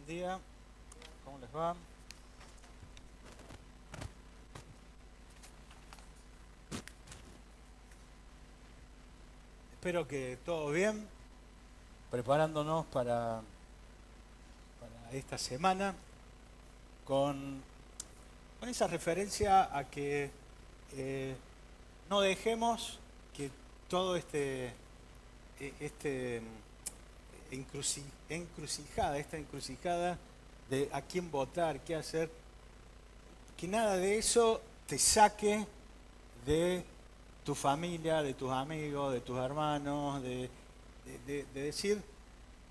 Buen día, ¿cómo les va? Espero que todo bien, preparándonos para esta semana con, con esa referencia a que eh, no dejemos que todo esta encrucijada de a quién votar, qué hacer, que nada de eso te saque de tu familia, de tus amigos, de tus hermanos, de decir,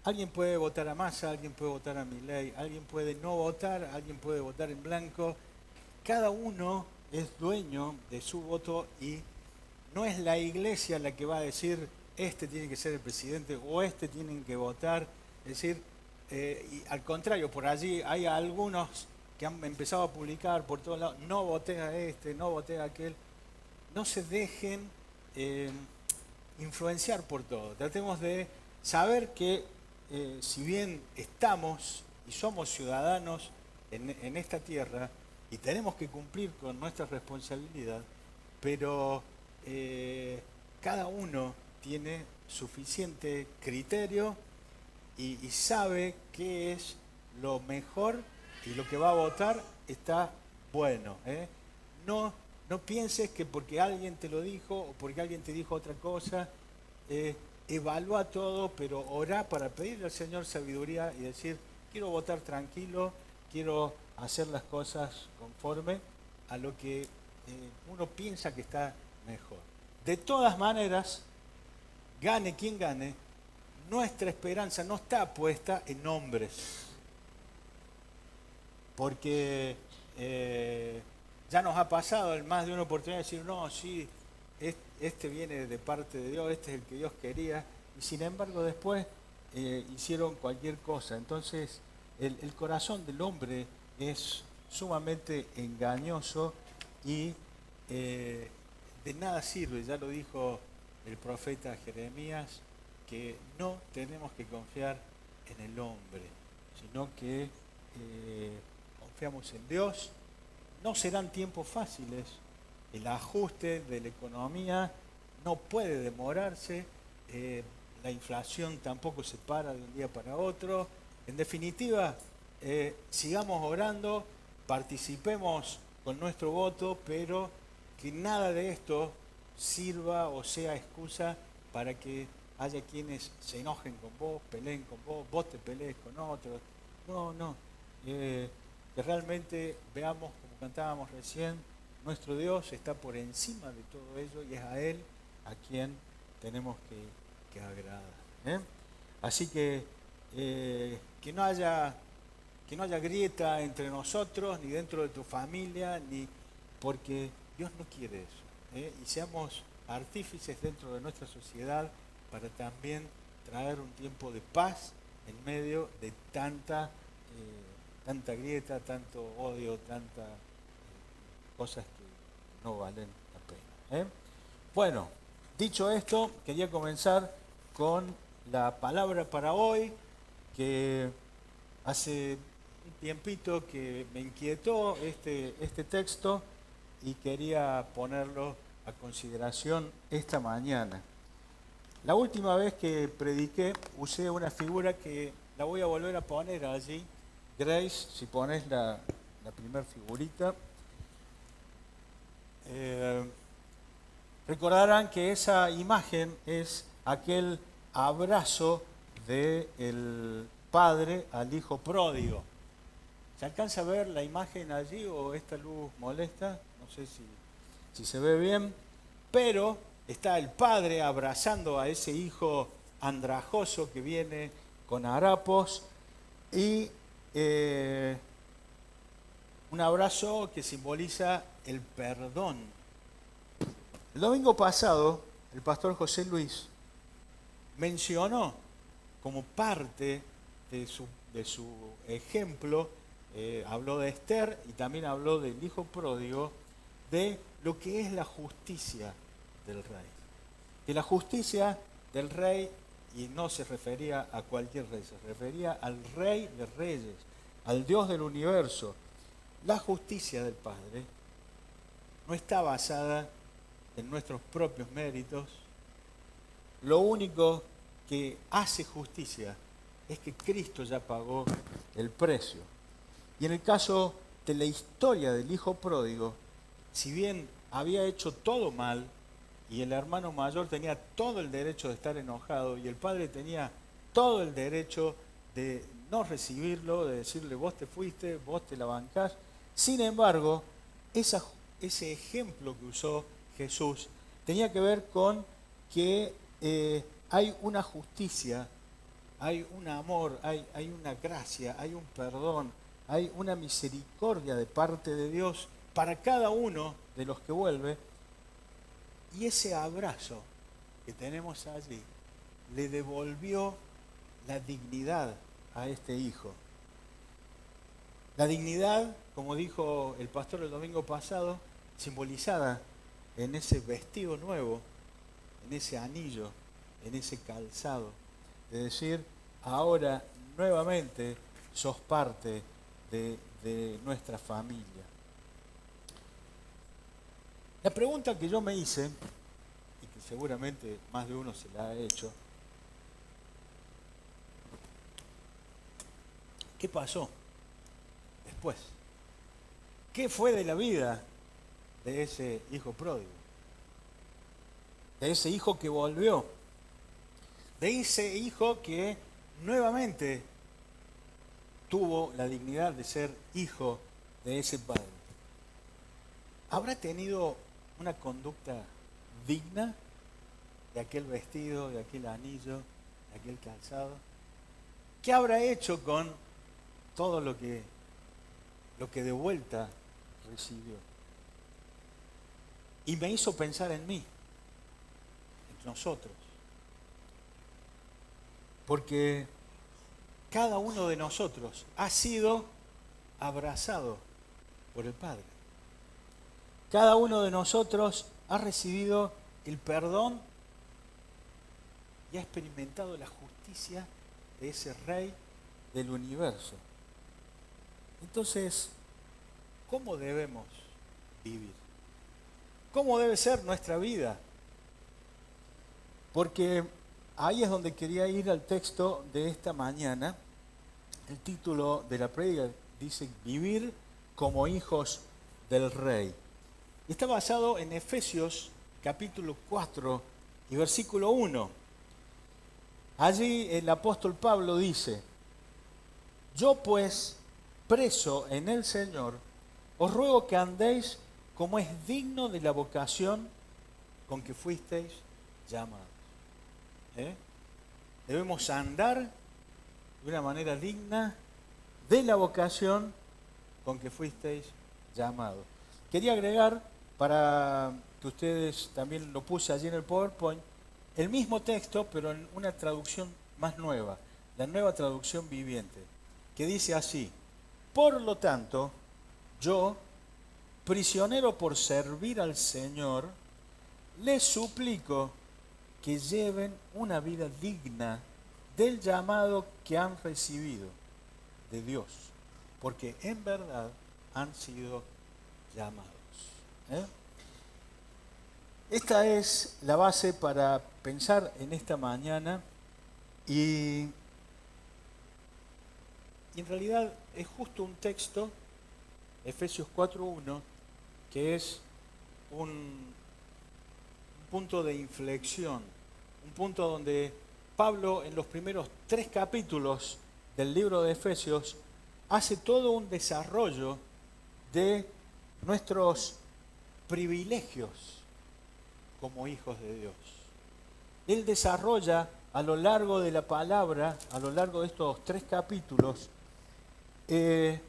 alguien puede votar a Massa, alguien puede votar a Milei, alguien puede no votar, alguien puede votar en blanco. Cada uno es dueño de su voto y no es la iglesia la que va a decir, este tiene que ser el presidente o este tienen que votar. Es decir, y al contrario, por allí hay algunos que han empezado a publicar por todos lados, no voté a este, no voté a aquel. No se dejen eh, influenciar por todo. Tratemos de saber que si bien estamos y somos ciudadanos en esta tierra y tenemos que cumplir con nuestra responsabilidad, pero cada uno tiene suficiente criterio y sabe qué es lo mejor y lo que va a votar está bueno. No, no pienses que porque alguien te lo dijo o porque alguien te dijo otra cosa, evalúa todo, pero orá para pedirle al Señor sabiduría y decir, quiero votar tranquilo, quiero hacer las cosas conforme a lo que uno piensa que está mejor. De todas maneras, gane quien gane, nuestra esperanza no está puesta en hombres, porque ya nos ha pasado en más de una oportunidad de decir, no, sí, este viene de parte de Dios, este es el que Dios quería, y sin embargo después hicieron cualquier cosa. Entonces, el corazón del hombre es sumamente engañoso y de nada sirve, ya lo dijo el profeta Jeremías, que no tenemos que confiar en el hombre, sino que confiamos en Dios. No serán tiempos fáciles, el ajuste de la economía no puede demorarse, la inflación tampoco se para de un día para otro. En definitiva, sigamos orando, participemos con nuestro voto, pero que nada de esto sirva o sea excusa para que haya quienes se enojen con vos, peleen con vos te pelees con otros. No, no. Que realmente veamos, como cantábamos recién, nuestro Dios está por encima de todo ello y es a Él a quien tenemos que agradar. ¿eh? Así que no haya grieta entre nosotros, ni dentro de tu familia, ni porque Dios no quiere eso. Y seamos artífices dentro de nuestra sociedad para también traer un tiempo de paz en medio de tanta grieta, tanto odio, tantas cosas que no valen la pena. Bueno, dicho esto, quería comenzar con la palabra para hoy, que hace un tiempito que me inquietó este texto y quería ponerlo a consideración esta mañana. La última vez que prediqué usé una figura que la voy a volver a poner allí. Grace, si pones la primera figurita. Recordarán que esa imagen es aquel abrazo del padre al hijo pródigo. ¿Se alcanza a ver la imagen allí o esta luz molesta? No sé si se ve bien. Pero está el padre abrazando a ese hijo andrajoso que viene con harapos y un abrazo que simboliza el perdón. El domingo pasado, el pastor José Luis mencionó como parte de su ejemplo, habló de Esther y también habló del hijo pródigo, de lo que es la justicia del rey. Que la justicia del rey y no se refería a cualquier rey, se refería al Rey de Reyes, al Dios del universo. La justicia del Padre no está basada en nuestros propios méritos. Lo único que hace justicia es que Cristo ya pagó el precio. Y en el caso de la historia del hijo pródigo, si bien había hecho todo mal, y el hermano mayor tenía todo el derecho de estar enojado, y el padre tenía todo el derecho de no recibirlo, de decirle, vos te fuiste, vos te la bancás. Sin embargo, ese ejemplo que usó Jesús tenía que ver con que hay una justicia, hay un amor, hay una gracia, hay un perdón, hay una misericordia de parte de Dios para cada uno de los que vuelve. Y ese abrazo que tenemos allí le devolvió la dignidad a este hijo. La dignidad, como dijo el pastor el domingo pasado, simbolizada en ese vestido nuevo, en ese anillo, en ese calzado. De decir, ahora nuevamente sos parte de nuestra familia. La pregunta que yo me hice, y que seguramente más de uno se la ha hecho, ¿qué pasó después? ¿Qué fue de la vida de ese hijo pródigo? De ese hijo que volvió. De ese hijo que nuevamente tuvo la dignidad de ser hijo de ese padre. ¿Habrá tenido una conducta digna de aquel vestido, de aquel anillo, de aquel calzado? ¿Qué habrá hecho con todo lo que de vuelta recibió? Y me hizo pensar en mí, en nosotros. Porque cada uno de nosotros ha sido abrazado por el Padre. Cada uno de nosotros ha recibido el perdón y ha experimentado la justicia de ese Rey del universo. Entonces, ¿cómo debemos vivir? ¿Cómo debe ser nuestra vida? Porque ahí es donde quería ir al texto de esta mañana. El título de la prédica dice, vivir como hijos del Rey. Y está basado en Efesios capítulo 4 y versículo 1. Allí el apóstol Pablo dice, yo pues, preso en el Señor, os ruego que andéis como es digno de la vocación con que fuisteis llamados. Debemos andar de una manera digna de la vocación con que fuisteis llamados. Quería agregar, para que ustedes también lo puse allí en el PowerPoint, el mismo texto, pero en una traducción más nueva, la nueva traducción viviente, que dice así, por lo tanto, yo, prisionero por servir al Señor, les suplico que lleven una vida digna del llamado que han recibido de Dios, porque en verdad han sido llamados. Esta es la base para pensar en esta mañana y en realidad es justo un texto, Efesios 4.1, que es un punto de inflexión, un punto donde Pablo en los primeros 3 capítulos del libro de Efesios hace todo un desarrollo de nuestros privilegios como hijos de Dios. Él desarrolla a lo largo de la palabra, a lo largo de estos 3 capítulos, en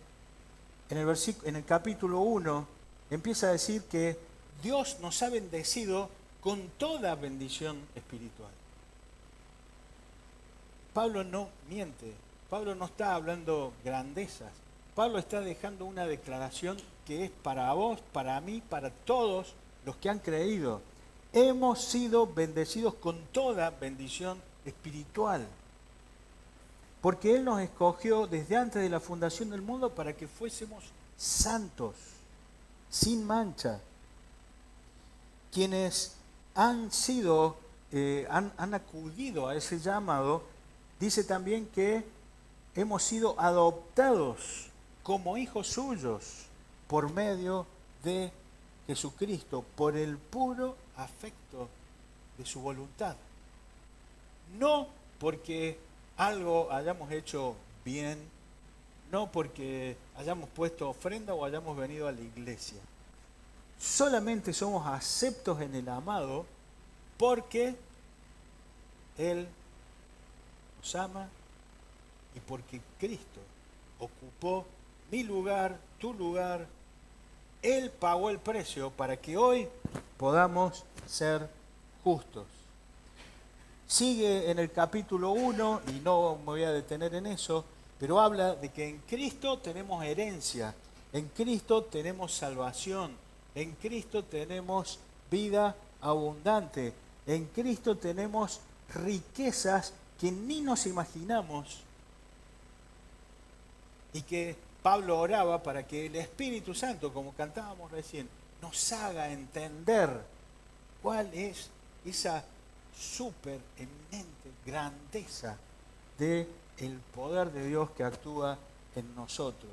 el capítulo 1 empieza a decir que Dios nos ha bendecido con toda bendición espiritual. Pablo no miente, Pablo no está hablando grandezas, Pablo está dejando una declaración que es para vos, para mí, para todos los que han creído. Hemos sido bendecidos con toda bendición espiritual. Porque Él nos escogió desde antes de la fundación del mundo para que fuésemos santos, sin mancha. Quienes han sido, han acudido a ese llamado, dice también que hemos sido adoptados como hijos suyos por medio de Jesucristo, por el puro afecto de su voluntad. No porque algo hayamos hecho bien, no porque hayamos puesto ofrenda o hayamos venido a la iglesia. Solamente somos aceptos en el amado porque Él nos ama y porque Cristo ocupó mi lugar, tu lugar. Él pagó el precio para que hoy podamos ser justos. Sigue en el capítulo 1, y no me voy a detener en eso, pero habla de que en Cristo tenemos herencia, en Cristo tenemos salvación, en Cristo tenemos vida abundante, en Cristo tenemos riquezas que ni nos imaginamos y que Pablo oraba para que el Espíritu Santo, como cantábamos recién, nos haga entender cuál es esa súper eminente grandeza del poder de Dios que actúa en nosotros.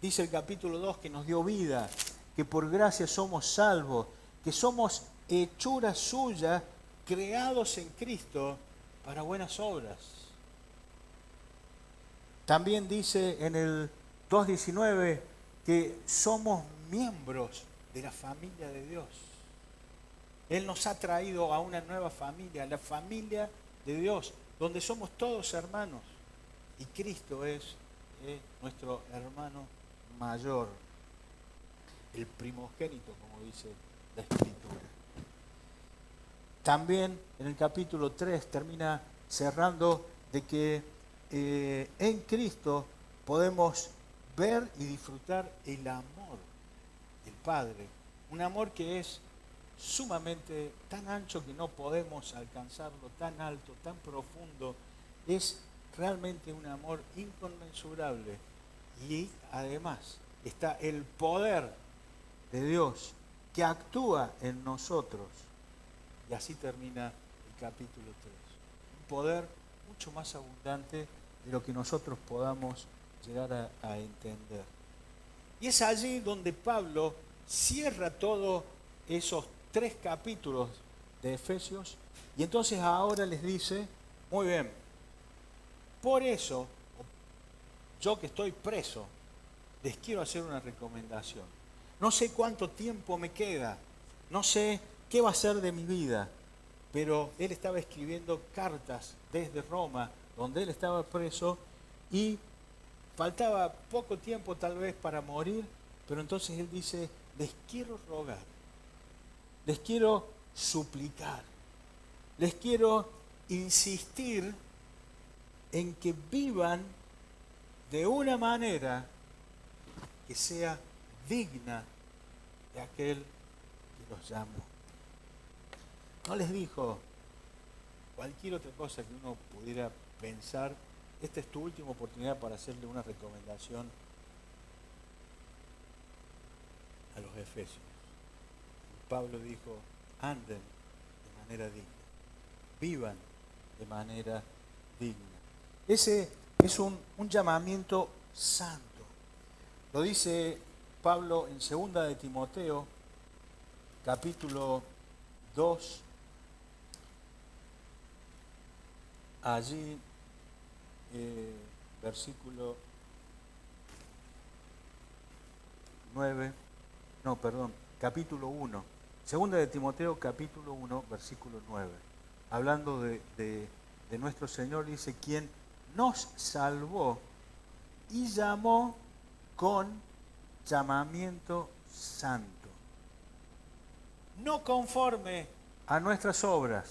Dice el capítulo 2 que nos dio vida, que por gracia somos salvos, que somos hechura suya, creados en Cristo para buenas obras. También dice en el 2:19 que somos miembros de la familia de Dios. Él nos ha traído a una nueva familia, la familia de Dios, donde somos todos hermanos. Y Cristo es nuestro hermano mayor, el primogénito, como dice la Escritura. También en el capítulo 3 termina cerrando de que en Cristo podemos ver y disfrutar el amor del Padre. Un amor que es sumamente tan ancho que no podemos alcanzarlo, tan alto, tan profundo. Es realmente un amor inconmensurable. Y además está el poder de Dios que actúa en nosotros. Y así termina el capítulo 3. Un poder mucho más abundante de lo que nosotros podamos llegar a entender. Y es allí donde Pablo cierra todos esos 3 capítulos de Efesios y entonces ahora les dice, muy bien, por eso, yo que estoy preso, les quiero hacer una recomendación. No sé cuánto tiempo me queda, no sé qué va a ser de mi vida, pero él estaba escribiendo cartas desde Roma, donde él estaba preso, y faltaba poco tiempo tal vez para morir, pero entonces él dice, les quiero rogar, les quiero suplicar, les quiero insistir en que vivan de una manera que sea digna de aquel que los llamó. No les dijo cualquier otra cosa que uno pudiera pensar. Esta es tu última oportunidad para hacerle una recomendación a los efesios. Pablo dijo, anden de manera digna, vivan de manera digna. Ese es un llamamiento santo. Lo dice Pablo en 2 de Timoteo, capítulo 2, allí, versículo 9, no, perdón, capítulo 1. 2 de Timoteo, capítulo 1, versículo 9. Hablando de nuestro Señor, dice, quien nos salvó y llamó con llamamiento santo. No conforme a nuestras obras,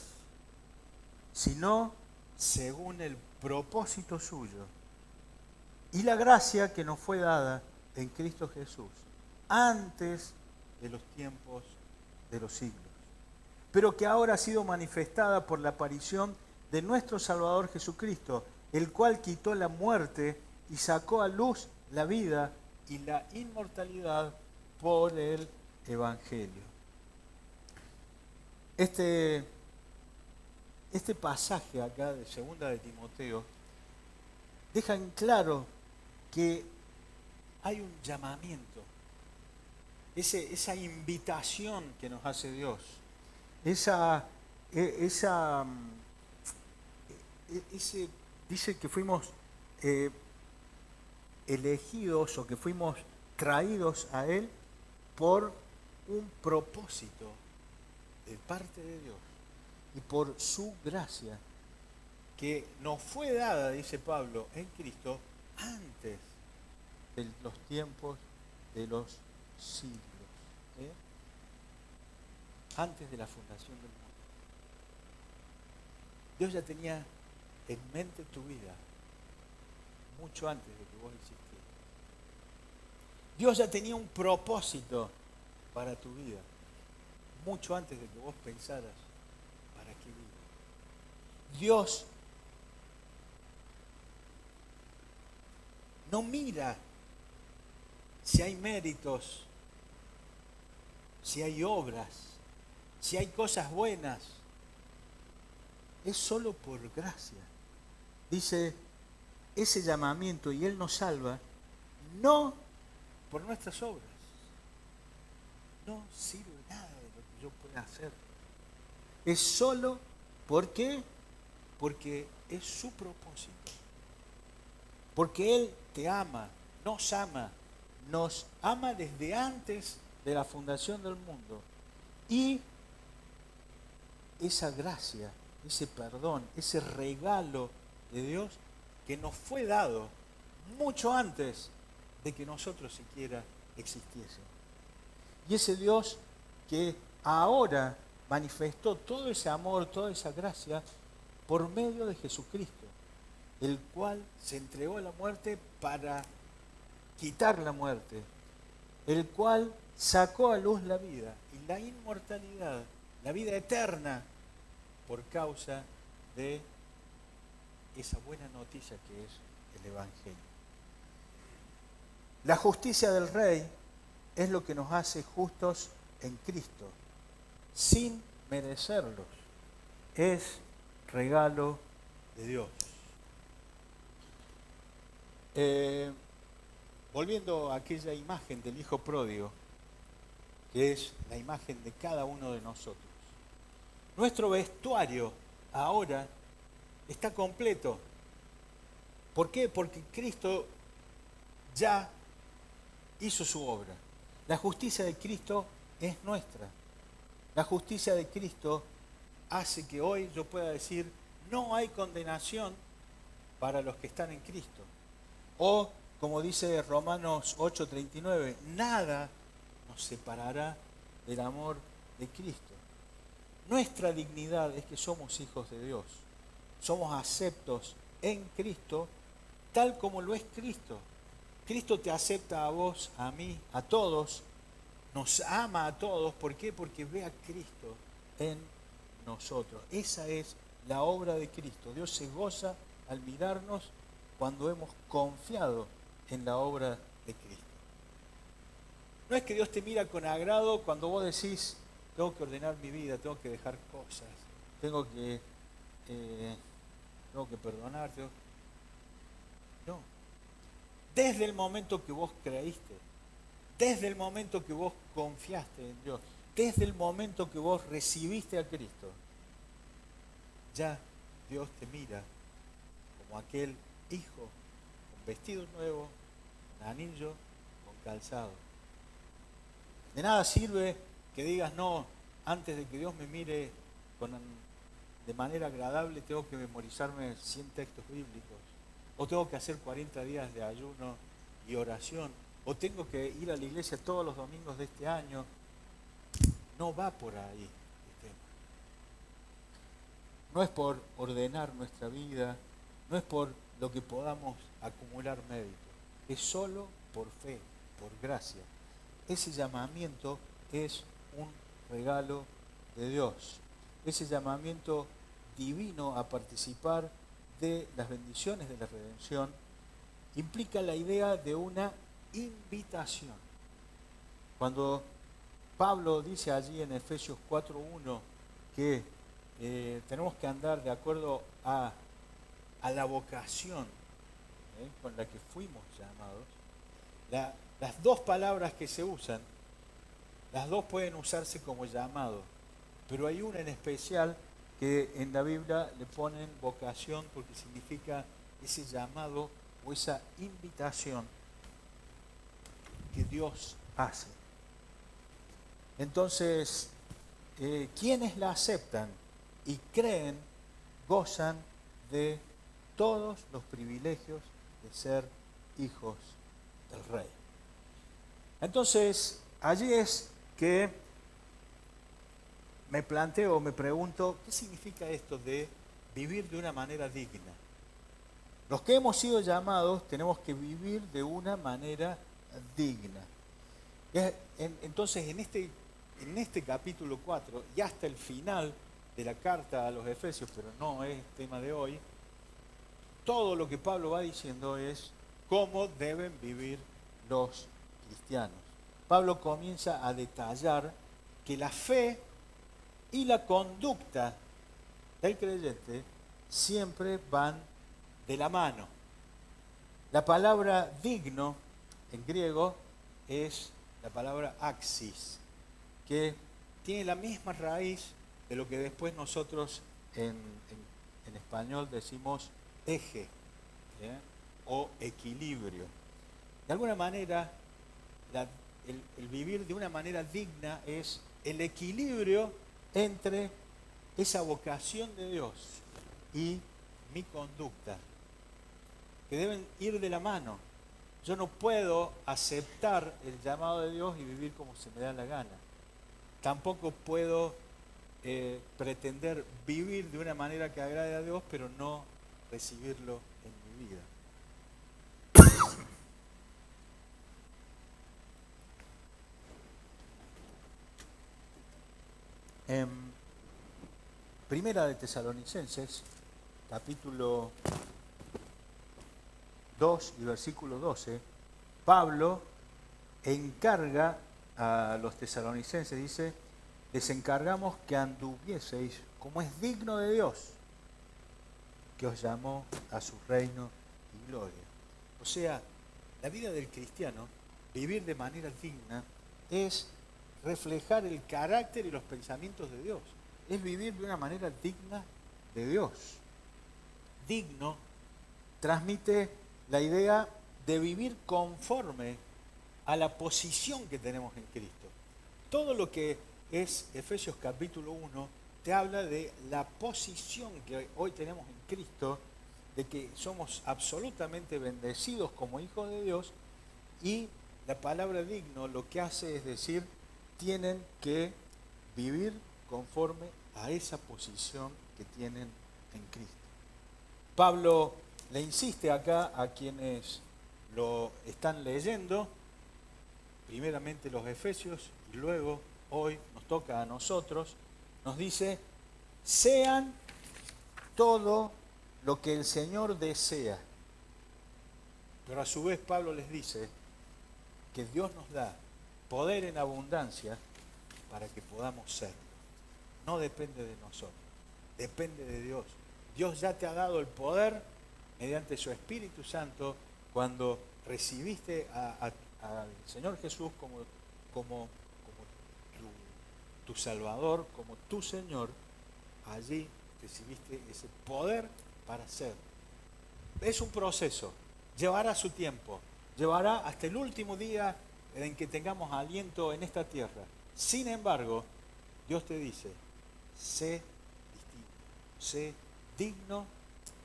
sino según el propósito suyo y la gracia que nos fue dada en Cristo Jesús antes de los tiempos de los siglos, pero que ahora ha sido manifestada por la aparición de nuestro Salvador Jesucristo, el cual quitó la muerte y sacó a luz la vida y la inmortalidad por el Evangelio. Este pasaje acá de 2 de Timoteo deja en claro que hay un llamamiento, esa invitación que nos hace Dios, dice que fuimos elegidos o que fuimos traídos a Él por un propósito de parte de Dios y por su gracia que nos fue dada, dice Pablo, en Cristo antes de los tiempos de los siglos, antes de la fundación del mundo. Dios ya tenía en mente tu vida mucho antes de que vos existieras. Dios ya tenía un propósito para tu vida mucho antes de que vos pensaras para qué vida. Dios no mira si hay méritos, si hay obras, si hay cosas buenas. Es solo por gracia. Dice, ese llamamiento y Él nos salva, no por nuestras obras. No sirve nada de lo que yo pueda hacer. Es solo porque es su propósito. Porque Él te ama, nos ama desde antes de la fundación del mundo. Y esa gracia, ese perdón, ese regalo de Dios que nos fue dado mucho antes de que nosotros siquiera existiésemos. Y ese Dios que ahora manifestó todo ese amor, toda esa gracia por medio de Jesucristo, el cual se entregó a la muerte para quitar la muerte, el cual sacó a luz la vida y la inmortalidad, la vida eterna, por causa de esa buena noticia que es el Evangelio. La justicia del Rey es lo que nos hace justos en Cristo, sin merecerlos. Es regalo de Dios. Volviendo a aquella imagen del Hijo Pródigo, que es la imagen de cada uno de nosotros. Nuestro vestuario ahora está completo. ¿Por qué? Porque Cristo ya hizo su obra. La justicia de Cristo es nuestra. La justicia de Cristo hace que hoy yo pueda decir, no hay condenación para los que están en Cristo. O, como dice Romanos 8:39, nada nos separará del amor de Cristo. Nuestra dignidad es que somos hijos de Dios. Somos aceptos en Cristo, tal como lo es Cristo. Cristo te acepta a vos, a mí, a todos. Nos ama a todos. ¿Por qué? Porque ve a Cristo en nosotros. Esa es la obra de Cristo. Dios se goza al mirarnos cuando hemos confiado en la obra de Cristo. No es que Dios te mira con agrado cuando vos decís, tengo que ordenar mi vida, tengo que dejar cosas, tengo que perdonar. No. Desde el momento que vos creíste, desde el momento que vos confiaste en Dios, desde el momento que vos recibiste a Cristo, ya Dios te mira como aquel hijo con vestido nuevo, con anillo, con calzado. De nada sirve que digas, no, antes de que Dios me mire de manera agradable, tengo que memorizarme 100 textos bíblicos, o tengo que hacer 40 días de ayuno y oración, o tengo que ir a la iglesia todos los domingos de este año. No va por ahí el tema. No es por ordenar nuestra vida, no es por lo que podamos acumular méritos, es solo por fe, por gracia. Ese llamamiento es un regalo de Dios. Ese llamamiento divino a participar de las bendiciones de la redención, implica la idea de una invitación. Cuando Pablo dice allí en Efesios 4:1 que tenemos que andar de acuerdo a la vocación con la que fuimos llamados, las dos palabras que se usan, las dos pueden usarse como llamado, pero hay una en especial que en la Biblia le ponen vocación porque significa ese llamado o esa invitación que Dios hace. Entonces, quienes la aceptan y creen, gozan de todos los privilegios de ser hijos del Rey. Entonces, allí es que me planteo, me pregunto, ¿qué significa esto de vivir de una manera digna? Los que hemos sido llamados tenemos que vivir de una manera digna. Entonces, en este capítulo 4 y hasta el final de la carta a los Efesios, pero no es tema de hoy, todo lo que Pablo va diciendo es cómo deben vivir los cristianos. Pablo comienza a detallar que la fe y la conducta del creyente siempre van de la mano. La palabra digno en griego es la palabra axis, que tiene la misma raíz de lo que después nosotros en español decimos eje, o equilibrio. De alguna manera, el vivir de una manera digna es el equilibrio entre esa vocación de Dios y mi conducta, que deben ir de la mano. Yo no puedo aceptar el llamado de Dios y vivir como se me da la gana. Tampoco puedo pretender vivir de una manera que agrade a Dios, pero no recibirlo en mi vida. En Primera de Tesalonicenses, capítulo 2 y versículo 12, Pablo encarga a los tesalonicenses, dice, les encargamos que anduvieseis como es digno de Dios, que os llamó a su reino y gloria. O sea, la vida del cristiano, vivir de manera digna, es reflejar el carácter y los pensamientos de Dios. Es vivir de una manera digna de Dios. Digno transmite la idea de vivir conforme a la posición que tenemos en Cristo. Todo lo que es Efesios capítulo 1 te habla de la posición que hoy tenemos en Cristo, de que somos absolutamente bendecidos como hijos de Dios, y la palabra digno lo que hace es decir, tienen que vivir conforme a esa posición que tienen en Cristo. Pablo le insiste acá a quienes lo están leyendo, primeramente los Efesios y luego hoy nos toca a nosotros, nos dice, sean todo lo que el Señor desea. Pero a su vez Pablo les dice que Dios nos da poder en abundancia para que podamos serlo. No depende de nosotros, depende de Dios. Dios ya te ha dado el poder mediante su Espíritu Santo cuando recibiste al Señor Jesús como tu Salvador, como tu Señor. Allí recibiste ese poder para ser. Es un proceso, llevará su tiempo, llevará hasta el último día en que tengamos aliento en esta tierra. Sin embargo, Dios te dice, sé distinto, sé digno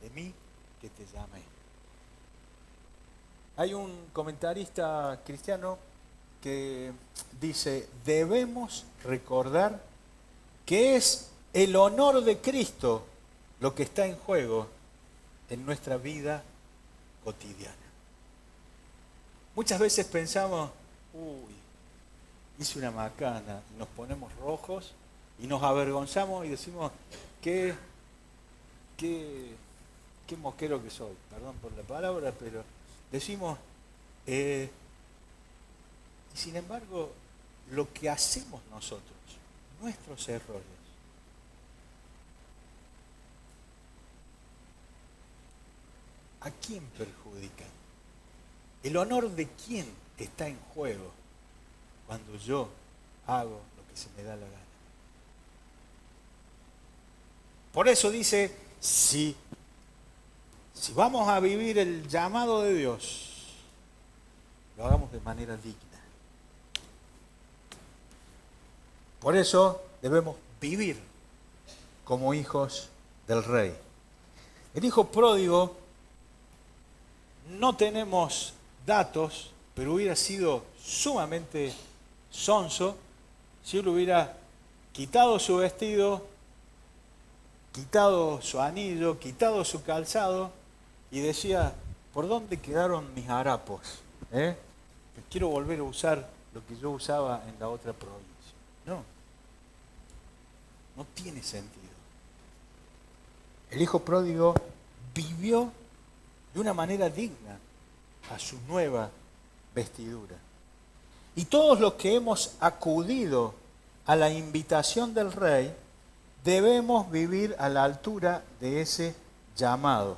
de mí que te llamé. Hay un comentarista cristiano que dice, debemos recordar que es el honor de Cristo lo que está en juego en nuestra vida cotidiana. Muchas veces pensamos, hice una macana, y nos ponemos rojos y nos avergonzamos y decimos, qué qué mosquero que soy, perdón por la palabra, pero decimos, y sin embargo, lo que hacemos nosotros, nuestros errores, ¿a quién perjudican? ¿El honor de quién está en juego cuando yo hago lo que se me da la gana? Por eso dice, si vamos a vivir el llamado de Dios, lo hagamos de manera digna. Por eso debemos vivir como hijos del Rey. El hijo pródigo, no tenemos datos, pero hubiera sido sumamente sonso si él hubiera quitado su vestido, quitado su anillo, quitado su calzado y decía, ¿por dónde quedaron mis harapos? Quiero volver a usar lo que yo usaba en la otra provincia. No tiene sentido. El hijo pródigo vivió de una manera digna a su nueva vestidura. Y todos los que hemos acudido a la invitación del Rey, debemos vivir a la altura de ese llamado.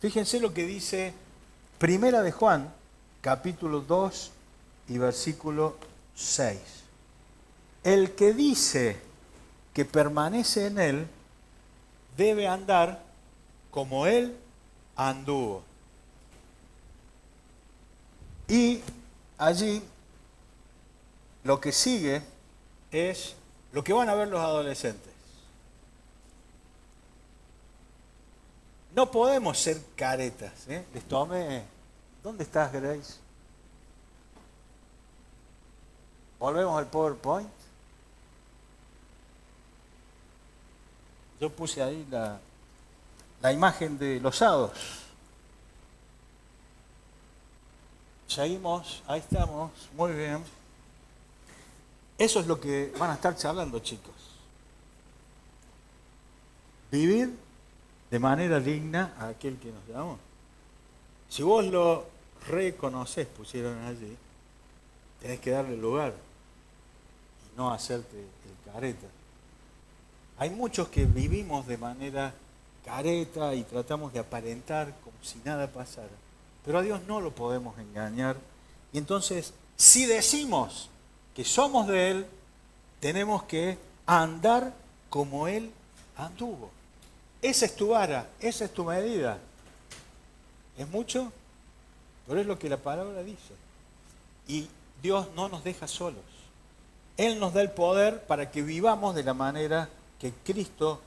Fíjense lo que dice Primera de Juan, capítulo 2 y versículo 6. El que dice que permanece en él, debe andar como él anduvo. Y allí lo que sigue es lo que van a ver los adolescentes. No podemos ser caretas. Les tomé. ¿Dónde estás, Grace? Volvemos al PowerPoint. Yo puse ahí la imagen de los hados. Seguimos, ahí estamos, muy bien. Eso es lo que van a estar charlando, chicos. Vivir de manera digna a aquel que nos llamó. Si vos lo reconocés, pusieron allí, tenés que darle lugar y no hacerte el careta. Hay muchos que vivimos de manera careta y tratamos de aparentar como si nada pasara. Pero a Dios no lo podemos engañar. Y entonces, si decimos que somos de Él, tenemos que andar como Él anduvo. Esa es tu vara, esa es tu medida. ¿Es mucho? Pero es lo que la palabra dice. Y Dios no nos deja solos. Él nos da el poder para que vivamos de la manera que Cristo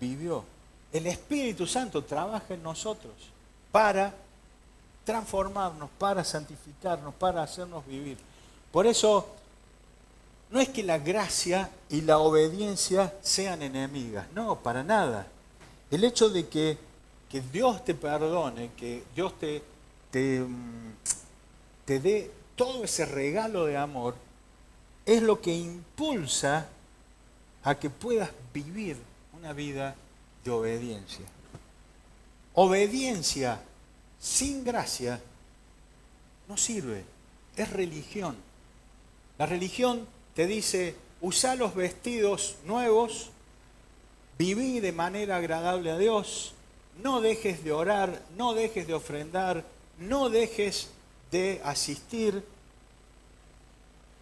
vivió. El Espíritu Santo trabaja en nosotros para transformarnos, para santificarnos, para hacernos vivir. Por eso, no es que la gracia y la obediencia sean enemigas, no, para nada. El hecho de que Dios te perdone, que Dios te dé todo ese regalo de amor, es lo que impulsa a que puedas vivir una vida de obediencia. Obediencia sin gracia no sirve, es religión. La religión te dice, usa los vestidos nuevos, viví de manera agradable a Dios, no dejes de orar, no dejes de ofrendar, no dejes de asistir,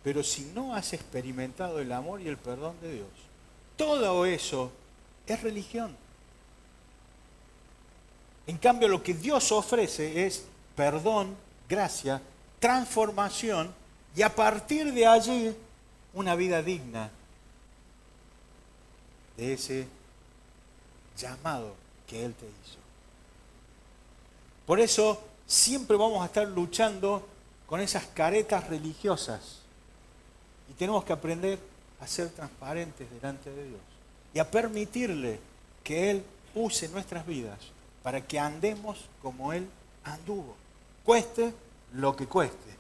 pero si no has experimentado el amor y el perdón de Dios, todo eso es religión. En cambio, lo que Dios ofrece es perdón, gracia, transformación y a partir de allí una vida digna de ese llamado que Él te hizo. Por eso siempre vamos a estar luchando con esas caretas religiosas y tenemos que aprender a ser transparentes delante de Dios y a permitirle que Él use nuestras vidas para que andemos como Él anduvo, cueste lo que cueste.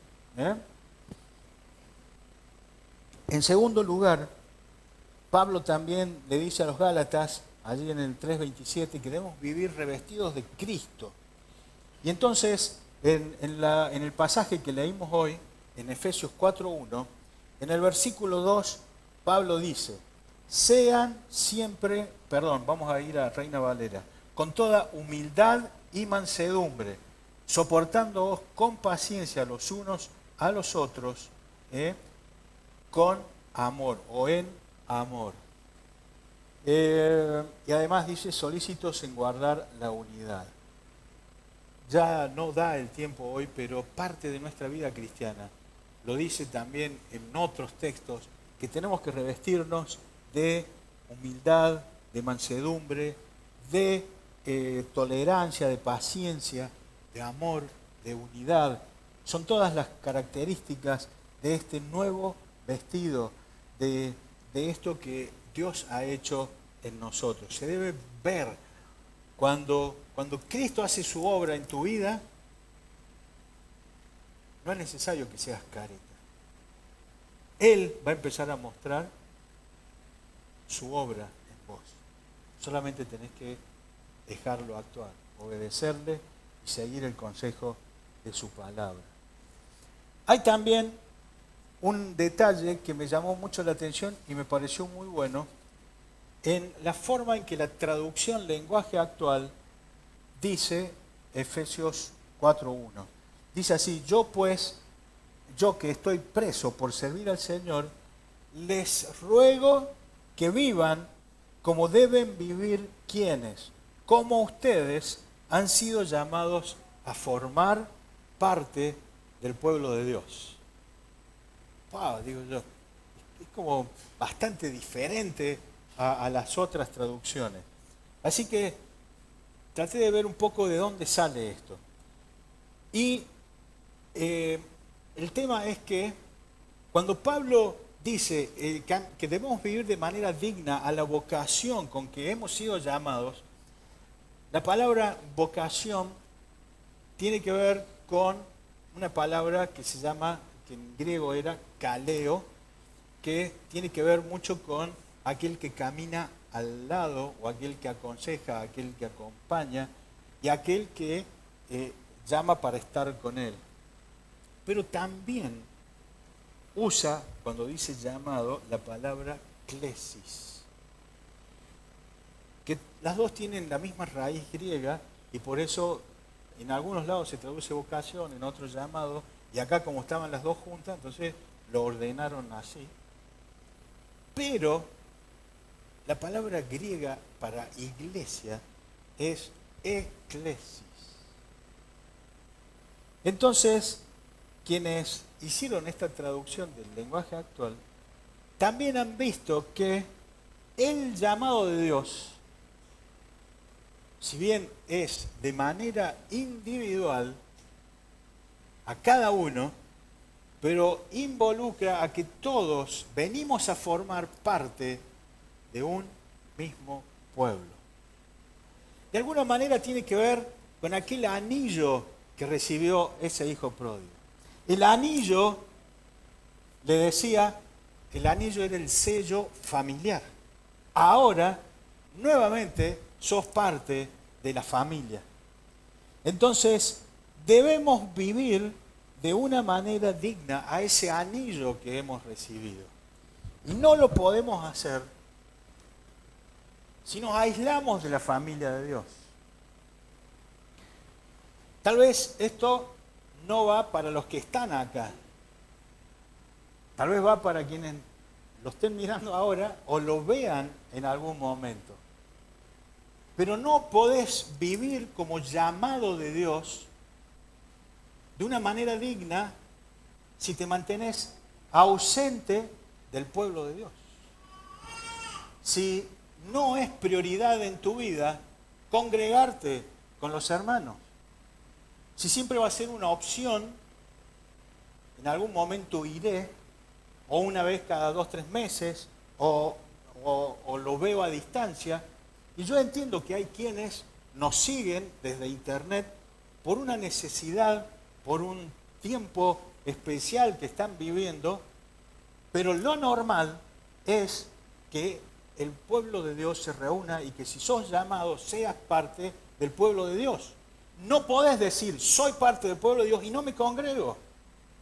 En segundo lugar, Pablo también le dice a los Gálatas allí en el 3:27, que debemos vivir revestidos de Cristo. Y entonces, en el pasaje que leímos hoy, en Efesios 4:1, en el versículo 2, Pablo dice, vamos a ir a Reina Valera, con toda humildad y mansedumbre, soportándoos con paciencia los unos a los otros, con amor o en amor. Y además dice, solícitos en guardar la unidad. Ya no da el tiempo hoy, pero parte de nuestra vida cristiana lo dice también en otros textos, que tenemos que revestirnos de humildad, de mansedumbre, de tolerancia, de paciencia, de amor, de unidad. Son todas las características de este nuevo vestido, de esto que Dios ha hecho en nosotros. Se debe ver cuando Cristo hace su obra en tu vida. No es necesario que seas careta. Él va a empezar a mostrar su obra en vos. Solamente tenés que dejarlo actuar, obedecerle y seguir el consejo de su palabra. Hay también un detalle que me llamó mucho la atención y me pareció muy bueno en la forma en que la traducción lenguaje actual dice Efesios 4:1. Dice así, yo que estoy preso por servir al Señor, les ruego que vivan como deben vivir quienes, como ustedes, han sido llamados a formar parte del pueblo de Dios. Wow, digo yo, es como bastante diferente a las otras traducciones. Así que traté de ver un poco de dónde sale esto. Y el tema es que cuando Pablo dice que debemos vivir de manera digna a la vocación con que hemos sido llamados, la palabra vocación tiene que ver con una palabra que se llama, que en griego era kaleo, que tiene que ver mucho con aquel que camina al lado, o aquel que aconseja, aquel que acompaña, y aquel que llama para estar con él. Pero también usa, cuando dice llamado, la palabra klesis, que las dos tienen la misma raíz griega, y por eso en algunos lados se traduce vocación, en otros llamado, y acá como estaban las dos juntas, entonces lo ordenaron así. Pero la palabra griega para iglesia es eklesis. Entonces, quienes hicieron esta traducción del lenguaje actual, también han visto que el llamado de Dios, si bien es de manera individual a cada uno, pero involucra a que todos venimos a formar parte de un mismo pueblo. De alguna manera tiene que ver con aquel anillo que recibió ese hijo pródigo. El anillo, le decía, el anillo era el sello familiar. Ahora, nuevamente, sos parte de la familia. Entonces, debemos vivir de una manera digna a ese anillo que hemos recibido. Y no lo podemos hacer si nos aislamos de la familia de Dios. Tal vez esto no va para los que están acá. Tal vez va para quienes lo estén mirando ahora o lo vean en algún momento. Pero no podés vivir como llamado de Dios de una manera digna si te mantenés ausente del pueblo de Dios. Si no es prioridad en tu vida congregarte con los hermanos. Si siempre va a ser una opción, en algún momento iré, o una vez cada 2-3 meses, o lo veo a distancia. Y yo entiendo que hay quienes nos siguen desde internet por una necesidad, por un tiempo especial que están viviendo, pero lo normal es que el pueblo de Dios se reúna y que si sos llamado seas parte del pueblo de Dios. No podés decir, soy parte del pueblo de Dios y no me congrego.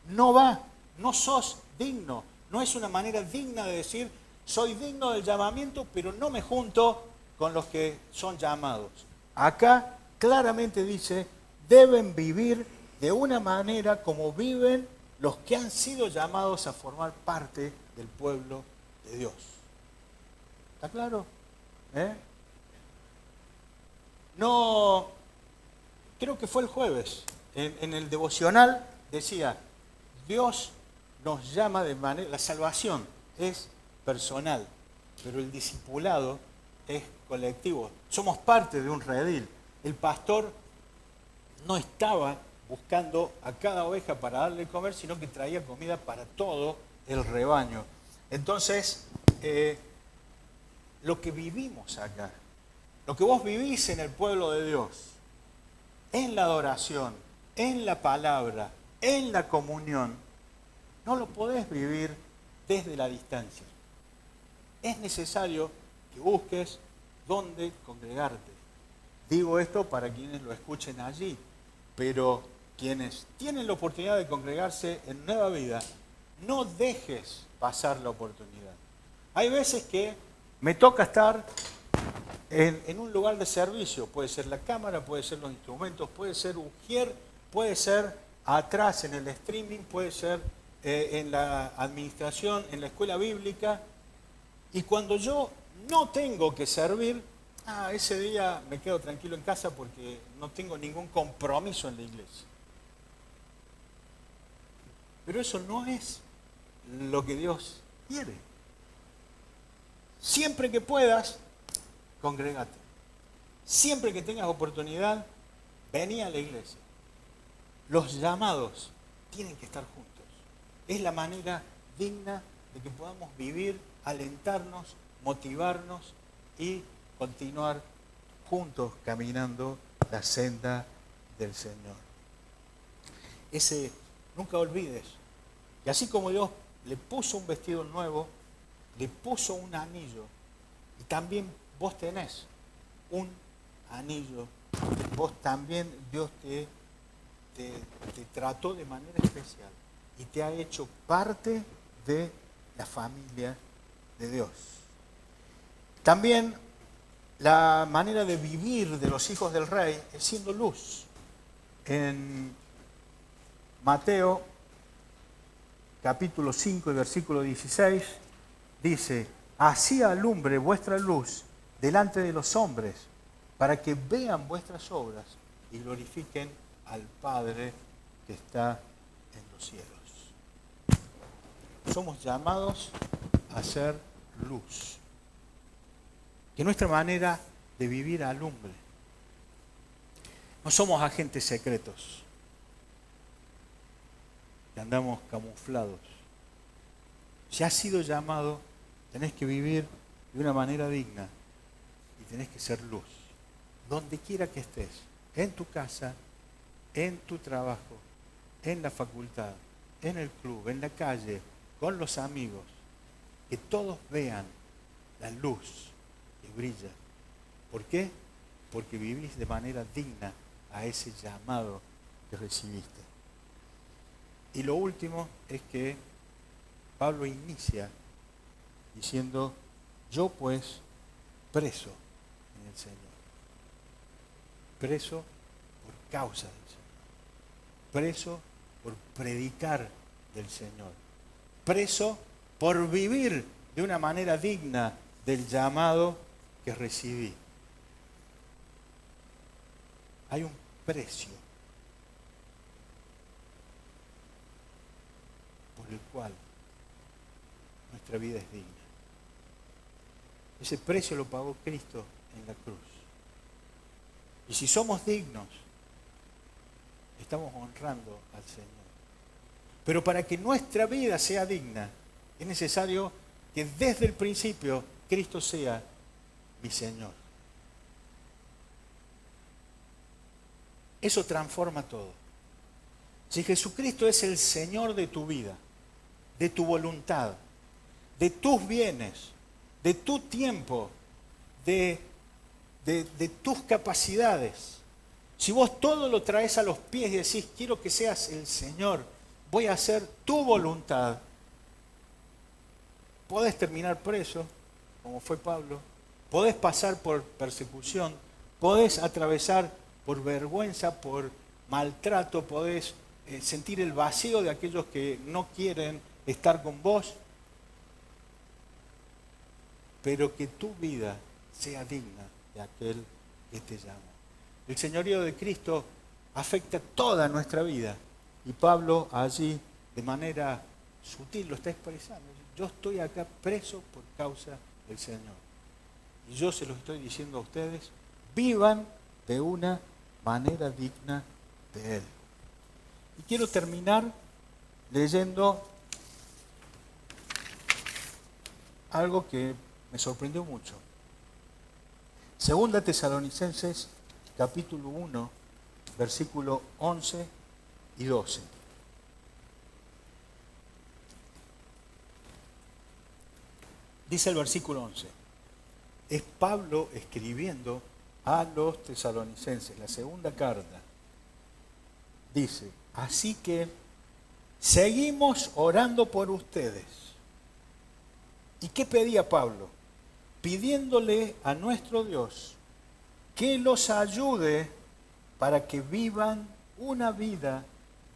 No va, no sos digno. No es una manera digna de decir, soy digno del llamamiento, pero no me junto con los que son llamados. Acá claramente dice, deben vivir de una manera como viven los que han sido llamados a formar parte del pueblo de Dios. ¿Está claro? No, creo que fue el jueves, en el devocional decía, Dios nos llama de manera, la salvación es personal, pero el discipulado es colectivo. Somos parte de un redil. El pastor no estaba buscando a cada oveja para darle de comer, sino que traía comida para todo el rebaño. Entonces, lo que vivimos acá, lo que vos vivís en el pueblo de Dios, en la adoración, en la palabra, en la comunión, no lo podés vivir desde la distancia. Es necesario que busques dónde congregarte. Digo esto para quienes lo escuchen allí, pero quienes tienen la oportunidad de congregarse en Nueva Vida, no dejes pasar la oportunidad. Hay veces que me toca estar en un lugar de servicio, puede ser la cámara, puede ser los instrumentos, puede ser Ujier, puede ser atrás en el streaming, puede ser en la administración, en la escuela bíblica, y cuando yo no tengo que servir, ese día me quedo tranquilo en casa porque no tengo ningún compromiso en la iglesia. Pero eso no es lo que Dios quiere. Siempre que puedas, congregate. Siempre que tengas oportunidad, vení a la iglesia. Los llamados tienen que estar juntos. Es la manera digna de que podamos vivir, alentarnos, motivarnos y continuar juntos caminando la senda del Señor. Nunca olvides que así como Dios le puso un vestido nuevo, le puso un anillo, y también vos tenés un anillo, vos también Dios te trató de manera especial y te ha hecho parte de la familia de Dios. También la manera de vivir de los hijos del rey es siendo luz. En Mateo capítulo 5 y versículo 16 dice, así alumbre vuestra luz delante de los hombres, para que vean vuestras obras y glorifiquen al Padre que está en los cielos. Somos llamados a ser luz. Que nuestra manera de vivir alumbre. No somos agentes secretos, que andamos camuflados. Si has sido llamado, tenés que vivir de una manera digna y tenés que ser luz. Donde quiera que estés, en tu casa, en tu trabajo, en la facultad, en el club, en la calle, con los amigos, que todos vean la luz que brilla. ¿Por qué? Porque vivís de manera digna a ese llamado que recibiste. Y lo último es que Pablo inicia diciendo, yo pues preso en el Señor. Preso por causa del Señor. Preso por predicar del Señor. Preso por vivir de una manera digna del llamado que recibí. Hay un precio por el cual nuestra vida es digna. Ese precio lo pagó Cristo en la cruz. Y si somos dignos, estamos honrando al Señor. Pero para que nuestra vida sea digna, es necesario que desde el principio Cristo sea mi Señor. Eso transforma todo. Si Jesucristo es el Señor de tu vida, de tu voluntad, de tus bienes, de tu tiempo, de tus capacidades. Si vos todo lo traes a los pies y decís, quiero que seas el Señor, voy a hacer tu voluntad, podés terminar preso, como fue Pablo, podés pasar por persecución, podés atravesar por vergüenza, por maltrato, podés sentir el vacío de aquellos que no quieren estar con vos, pero que tu vida sea digna de aquel que te llama. El señorío de Cristo afecta toda nuestra vida y Pablo allí de manera sutil lo está expresando. Yo estoy acá preso por causa del Señor. Y yo se los estoy diciendo a ustedes, vivan de una manera digna de Él. Y quiero terminar leyendo algo que me sorprendió mucho. Segunda Tesalonicenses, capítulo 1, versículo 11 y 12. Dice el versículo 11. Es Pablo escribiendo a los tesalonicenses, la segunda carta. Dice, así que seguimos orando por ustedes. ¿Y qué pedía Pablo? Pidiéndole a nuestro Dios que los ayude para que vivan una vida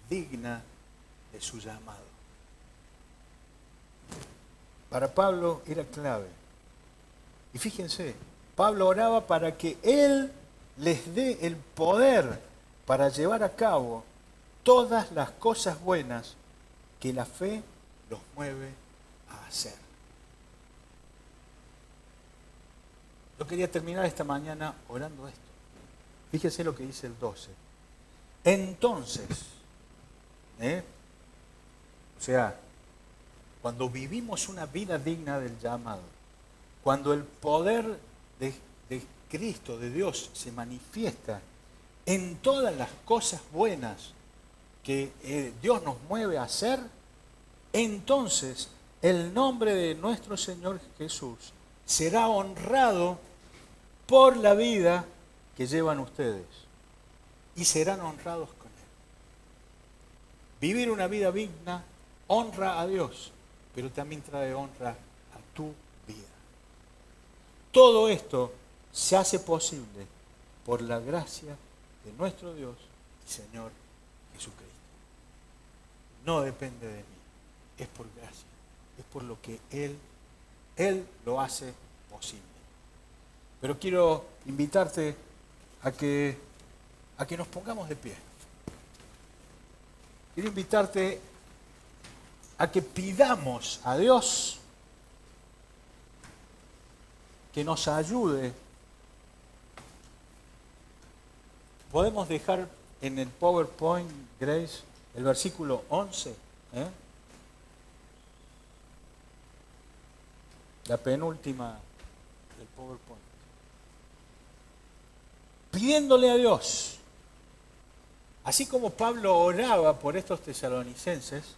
digna de su llamado. Para Pablo era clave. Y fíjense, Pablo oraba para que Él les dé el poder para llevar a cabo todas las cosas buenas que la fe los mueve a hacer. Yo quería terminar esta mañana orando esto. Fíjense lo que dice el 12. Entonces, o sea, cuando vivimos una vida digna del llamado, cuando el poder de Cristo, de Dios, se manifiesta en todas las cosas buenas que Dios nos mueve a hacer, entonces el nombre de nuestro Señor Jesús será honrado por la vida que llevan ustedes y serán honrados con Él. Vivir una vida digna honra a Dios, pero también trae honra a tu vida. Todo esto se hace posible por la gracia de nuestro Dios y Señor Jesucristo. No depende de mí, es por gracia, es por lo que Él lo hace posible. Pero quiero invitarte a que nos pongamos de pie. Quiero invitarte a que pidamos a Dios que nos ayude. Podemos dejar en el PowerPoint, Grace, el versículo 11. La penúltima del PowerPoint. Pidiéndole a Dios, así como Pablo oraba por estos tesalonicenses,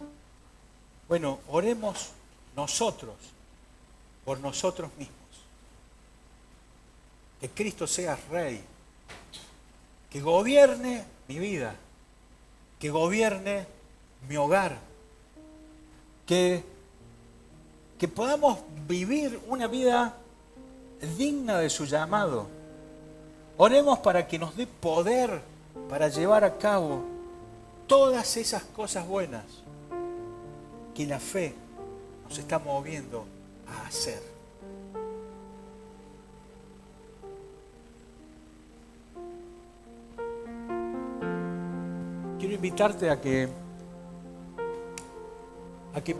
bueno, oremos nosotros, por nosotros mismos. Que Cristo sea Rey, que gobierne mi vida, que gobierne mi hogar, que podamos vivir una vida digna de su llamado. Oremos para que nos dé poder para llevar a cabo todas esas cosas buenas que la fe nos está moviendo a hacer. Quiero invitarte a que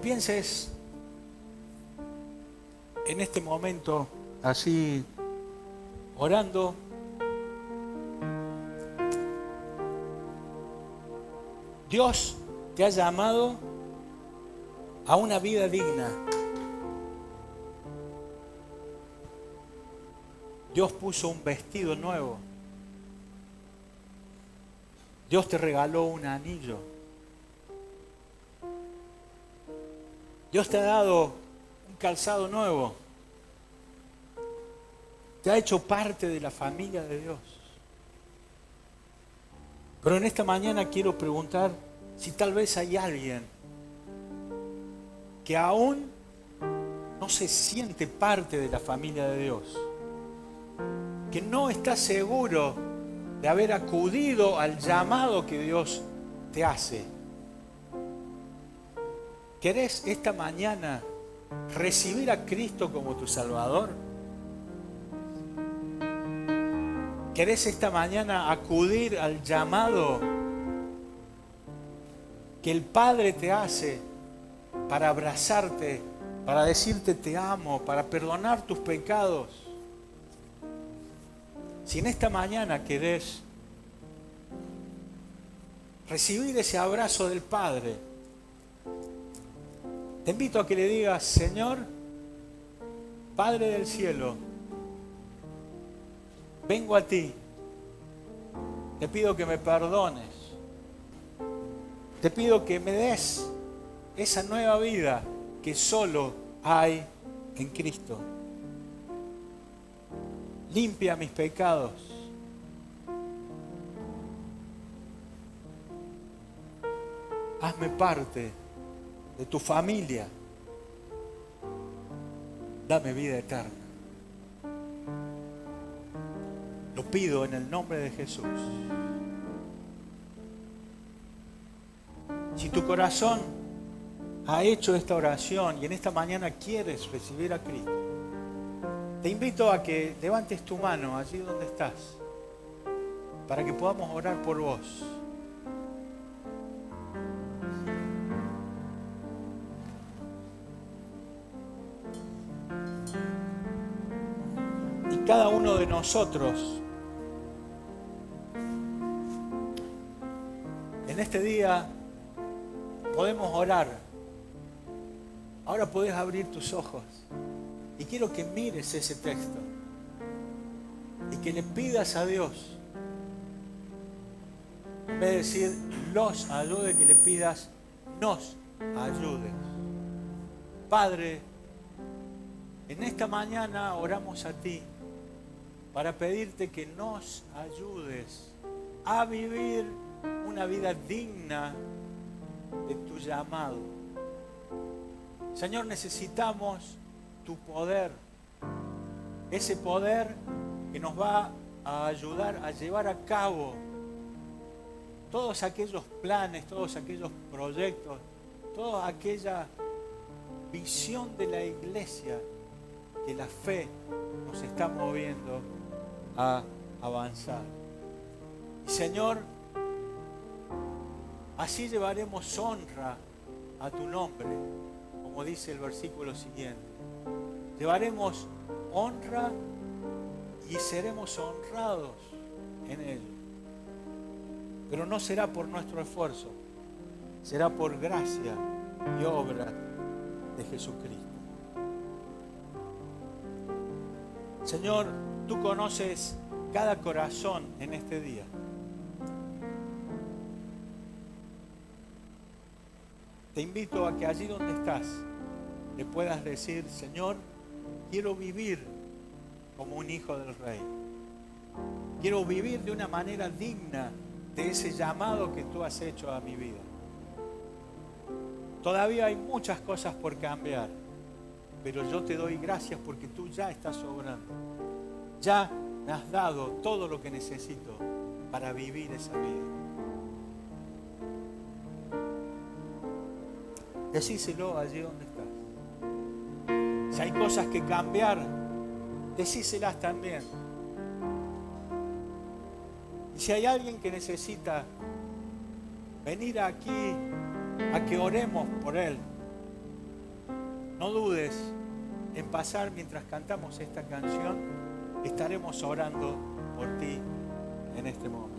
pienses en este momento, así, orando. Dios te ha llamado a una vida digna. Dios puso un vestido nuevo. Dios te regaló un anillo. Dios te ha dado un calzado nuevo. te ha hecho parte de la familia de Dios. Pero en esta mañana quiero preguntar si tal vez hay alguien que aún no se siente parte de la familia de Dios, que no está seguro de haber acudido al llamado que Dios te hace. ¿Querés esta mañana recibir a Cristo como tu Salvador? ¿Querés esta mañana acudir al llamado que el Padre te hace para abrazarte, para decirte te amo, para perdonar tus pecados? Si en esta mañana querés recibir ese abrazo del Padre, te invito a que le digas: Señor, Padre del cielo, vengo a ti, te pido que me perdones, te pido que me des esa nueva vida que solo hay en Cristo. Limpia mis pecados. Hazme parte de tu familia. Dame vida eterna. Lo pido en el nombre de Jesús. Si tu corazón ha hecho esta oración y en esta mañana quieres recibir a Cristo, te invito a que levantes tu mano allí donde estás para que podamos orar por vos. Y cada uno de nosotros en este día podemos orar. Ahora podés abrir tus ojos y quiero que mires ese texto y que le pidas a Dios, en vez de decir los ayude, que le pidas nos ayudes. Padre, en esta mañana oramos a ti para pedirte que nos ayudes a vivir una vida digna de tu llamado. Señor, necesitamos tu poder, ese poder que nos va a ayudar a llevar a cabo todos aquellos planes, todos aquellos proyectos, toda aquella visión de la iglesia que la fe nos está moviendo a avanzar. Y Señor, así llevaremos honra a tu nombre, como dice el versículo siguiente. Llevaremos honra y seremos honrados en él. Pero no será por nuestro esfuerzo, será por gracia y obra de Jesucristo. Señor, tú conoces cada corazón en este día. Te invito a que allí donde estás le puedas decir: Señor, quiero vivir como un hijo del Rey. Quiero vivir de una manera digna de ese llamado que tú has hecho a mi vida. Todavía hay muchas cosas por cambiar, pero yo te doy gracias porque tú ya estás obrando. Ya me has dado todo lo que necesito para vivir esa vida. Decíselo allí donde estás. Si hay cosas que cambiar, decíselas también. Y si hay alguien que necesita venir aquí a que oremos por él, no dudes en pasar mientras cantamos esta canción. Estaremos orando por ti en este momento.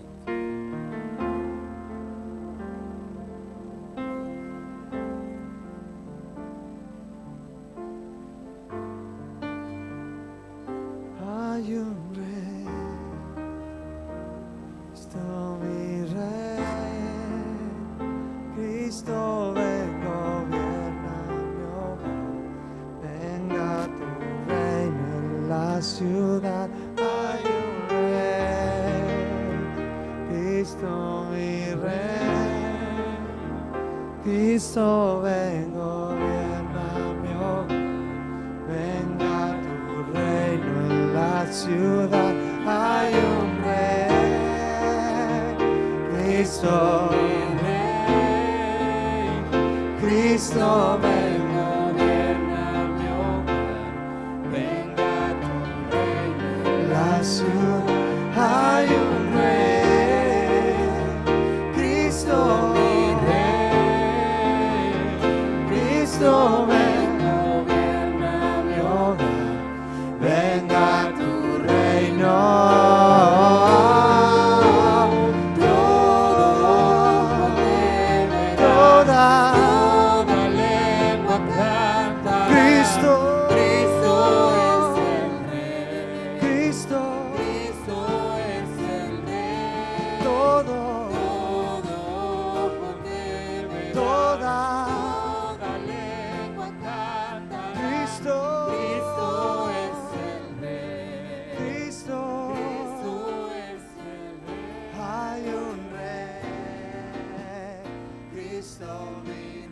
Hay un rey, Cristo mi rey, Cristo ven, gobierna mi hogar, venga tu reino en la ciudad. Cristo ven, gobierna mi hogar. Venga tu reino en la ciudad. Hay un rey, Cristo mi rey. Cristo ven, gobierna mi hogar. Venga tu reino en la ciudad. Hay un rey, Cristo mi rey. Cristo ven, gobierna mi hogar. Venga tu reino. Toda lengua canta. Cristo es el Rey. Cristo es el Rey. Todo ojo debe dar. Toda lengua canta. Cristo es el Rey. Cristo es el Rey. Hay un Rey. Cristo mi